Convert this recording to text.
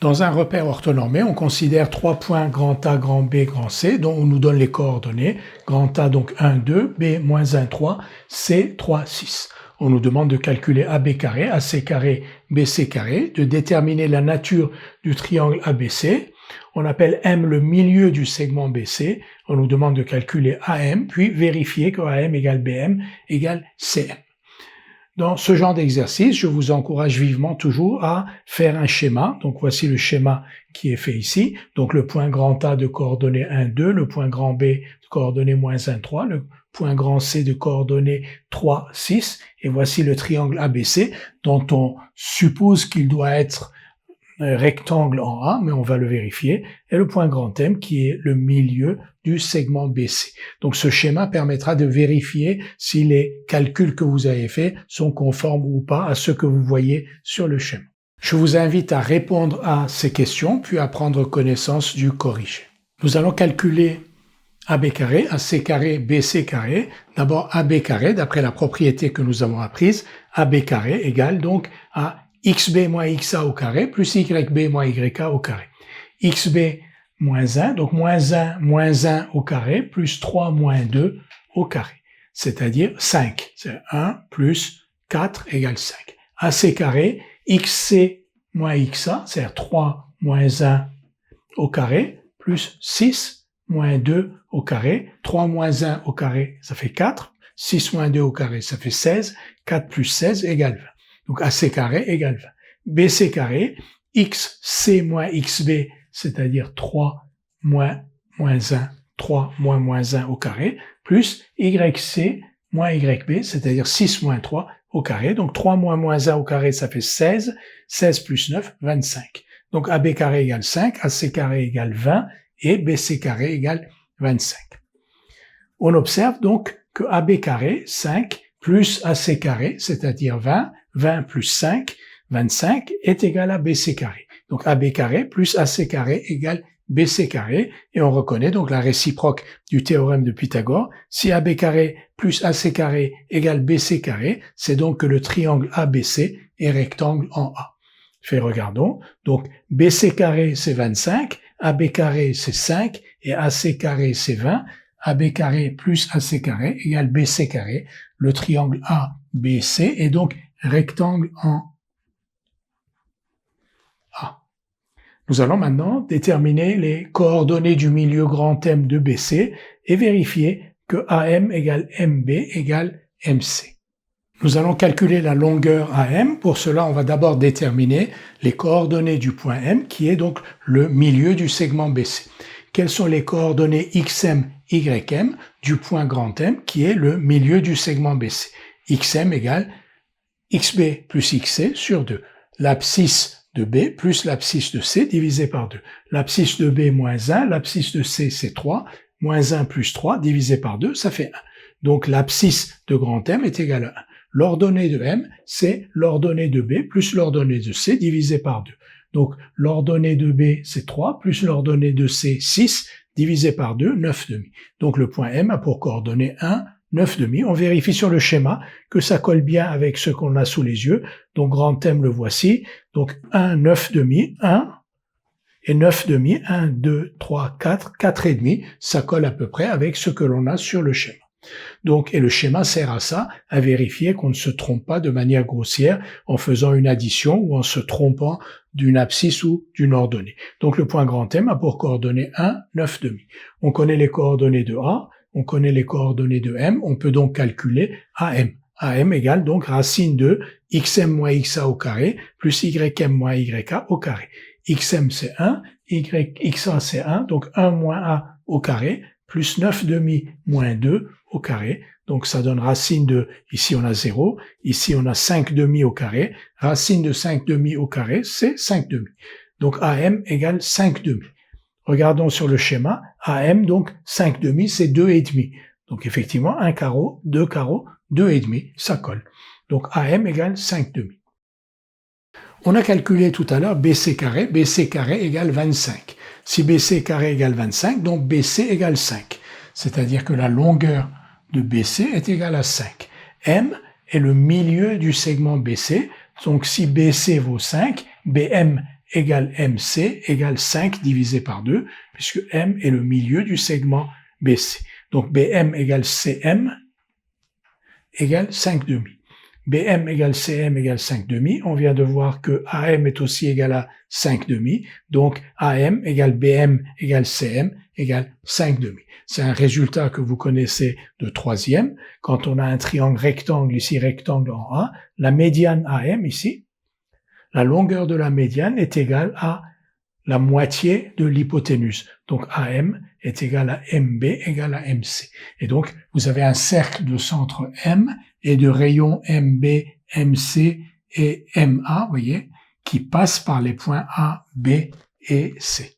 Dans un repère orthonormé, on considère 3 points grand A, grand B, grand C, dont on nous donne les coordonnées. Grand A, donc 1, 2, B, moins 1, 3, C, 3, 6. On nous demande de calculer AB carré, AC carré, BC carré, de déterminer la nature du triangle ABC. On appelle M le milieu du segment BC. On nous demande de calculer AM, puis vérifier que AM égale BM égale CM. Dans ce genre d'exercice, je vous encourage vivement toujours à faire un schéma. Donc voici le schéma qui est fait ici. Donc le point grand A de coordonnées 1, 2, le point grand B de coordonnées moins 1, 3, le point grand C de coordonnées 3, 6. Et voici le triangle ABC dont on suppose qu'il doit être rectangle en A, mais on va le vérifier, et le point grand M qui est le milieu du segment BC. Donc ce schéma permettra de vérifier si les calculs que vous avez faits sont conformes ou pas à ceux que vous voyez sur le schéma. Je vous invite à répondre à ces questions, puis à prendre connaissance du corrigé. Nous allons calculer AB carré, AC carré, BC carré. D'abord AB carré, d'après la propriété que nous avons apprise, AB carré égale donc à xb moins xa au carré plus yb moins yk au carré. Xb moins 1, donc moins 1 au carré plus 3 moins 2 au carré, c'est-à-dire 5. C'est 1 plus 4 égale 5. AC carré, xc moins xa, c'est-à-dire 3 moins 1 au carré plus 6 moins 2 au carré. 3 moins 1 au carré, ça fait 4. 6 moins 2 au carré, ça fait 16. 4 plus 16 égale 20. Donc AC carré égale 20. BC carré, xc moins xb, c'est-à-dire 3 moins 1, 3 moins 1 au carré, plus yc moins yb, c'est-à-dire 6 moins 3 au carré. Donc 3 moins 1 au carré, ça fait 16. 16 plus 9, 25. Donc AB carré égale 5, AC carré égale 20 et BC carré égale 25. On observe donc que AB carré, 5, plus AC carré, c'est-à-dire 20, 20 plus 5, 25, est égal à BC carré. Donc AB carré plus AC carré égale BC carré, et on reconnaît donc la réciproque du théorème de Pythagore. Si AB carré plus AC carré égale BC carré, c'est donc que le triangle ABC est rectangle en A. Regardons. Donc BC carré c'est 25, AB carré c'est 5, et AC carré c'est 20. AB carré plus AC carré égale BC carré. Le triangle ABC est donc rectangle en A. Nous allons maintenant déterminer les coordonnées du milieu grand M de BC et vérifier que AM égale MB égale MC. Nous allons calculer la longueur AM. Pour cela, on va d'abord déterminer les coordonnées du point M, qui est donc le milieu du segment BC. Quelles sont les coordonnées XM, YM du point grand M, qui est le milieu du segment BC? XM égale XB plus XC sur 2. L'abscisse de B plus l'abscisse de C divisé par 2. L'abscisse de B moins 1, l'abscisse de C c'est 3, moins 1 plus 3 divisé par 2, ça fait 1. Donc l'abscisse de grand M est égale à 1. L'ordonnée de M, c'est l'ordonnée de B plus l'ordonnée de C divisé par 2. Donc l'ordonnée de B, c'est 3, plus l'ordonnée de C, 6, divisé par 2, 9,5. Donc le point M a pour coordonnée 1, 9,5. On vérifie sur le schéma que ça colle bien avec ce qu'on a sous les yeux. Donc grand M le voici. Donc 1, 9,5, 1 et 9,5, 1, 2, 3, 4, 4,5. Ça colle à peu près avec ce que l'on a sur le schéma. Donc, et le schéma sert à ça, à vérifier qu'on ne se trompe pas de manière grossière en faisant une addition ou en se trompant d'une abscisse ou d'une ordonnée. Donc le point grand M a pour coordonnée 1, 9,5. On connaît les coordonnées de A, on connaît les coordonnées de M, on peut donc calculer AM. AM égale donc racine de xm moins xa au carré plus ym moins yk au carré. Xm c'est 1, yxa c'est 1, donc 1 moins a au carré plus 9,5 moins 2 au carré. Donc ça donne racine de, ici on a 0, ici on a 5,5 au carré. Racine de 5,5 au carré, c'est 5,5. Donc AM égale 5,5. Regardons sur le schéma, AM donc 5,5 c'est 2,5. Donc effectivement, 1 carreau, 2 carreaux, 2,5, ça colle. Donc AM égale 5,5. On a calculé tout à l'heure BC carré égale 25. Si BC carré égale 25, donc BC égale 5. C'est-à-dire que la longueur de BC est égale à 5. M est le milieu du segment BC, donc si BC vaut 5, BM égale MC égale 5 divisé par 2, puisque M est le milieu du segment BC. Donc BM égale CM égale 5 demi. BM égale CM égale 5 demi. On vient de voir que AM est aussi égal à 5 demi. Donc AM égale BM égale CM égale 5 demi. C'est un résultat que vous connaissez de troisième. Quand on a un triangle rectangle, ici rectangle en A, la médiane AM ici, la longueur de la médiane est égale à la moitié de l'hypoténuse. Donc AM est égal à MB égale à MC. Et donc, vous avez un cercle de centre M et de rayons MB, MC et MA, vous voyez, qui passent par les points A, B et C.